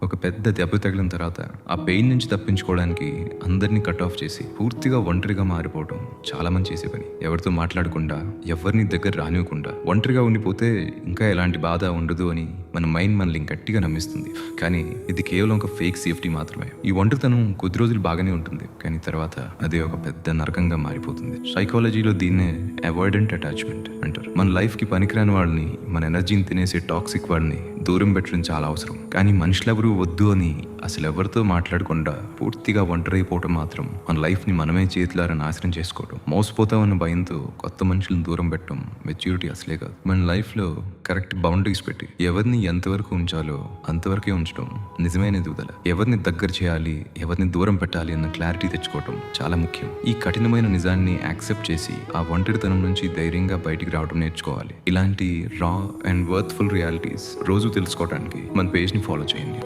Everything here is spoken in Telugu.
ఒక పెద్ద దెబ్బ తగిలిన తర్వాత ఆ పెయిన్ నుంచి తప్పించుకోవడానికి అందరినీ కట్ ఆఫ్ చేసి పూర్తిగా ఒంటరిగా మారిపోవడం చాలా మంది చేసే పని. ఎవరితో మాట్లాడకుండా, ఎవరిని దగ్గర రానివ్వకుండా ఒంటరిగా ఉండిపోతే ఇంకా ఎలాంటి బాధ ఉండదు అని మన మైండ్ మనల్ని గట్టిగా నమ్మిస్తుంది. కానీ ఇది కేవలం ఒక ఫేక్ సేఫ్టీ మాత్రమే. ఈ ఒంటరితనం కొద్ది రోజులు బాగానే ఉంటుంది, కానీ తర్వాత అదే ఒక పెద్ద నరకంగా మారిపోతుంది. సైకాలజీలో దీన్నే అవాయిడెంట్ అటాచ్మెంట్ అంటారు. మన లైఫ్కి పనికిరాని వాళ్ళని, మన ఎనర్జీని తినేసే టాక్సిక్ వాడిని దూరం పెట్టడం చాలా అవసరం. కానీ మనుషులెవరూ వద్దు అని అసలు ఎవరితో మాట్లాడకుండా పూర్తిగా ఒంటరైపోవటం మాత్రం మన లైఫ్ని మనమే చేతులారా నాశనం చేసుకోవడం. మోసపోతామన్న భయంతో కొత్త మనుషులను దూరం పెట్టడం మెచ్యూరిటీ అసలే కాదు. మన లైఫ్లో కరెక్ట్ బౌండరీస్ పెట్టి ఎవరిని ఎంతవరకు ఉంచాలో అంతవరకే ఉంచడం నిజమైన ఎదుగుదల. ఎవరిని దగ్గర చేయాలి, ఎవరిని దూరం పెట్టాలి అన్న క్లారిటీ తెచ్చుకోవడం చాలా ముఖ్యం. ఈ కఠినమైన నిజాన్ని యాక్సెప్ట్ చేసి ఆ ఒంటరితనం నుంచి ధైర్యంగా బయటికి రావడం నేర్చుకోవాలి. ఇలాంటి రా అండ్ వర్త్ఫుల్ రియాలిటీస్ రోజు తెలుసుకోవడానికి మన పేజ్ని ఫాలో చేయండి.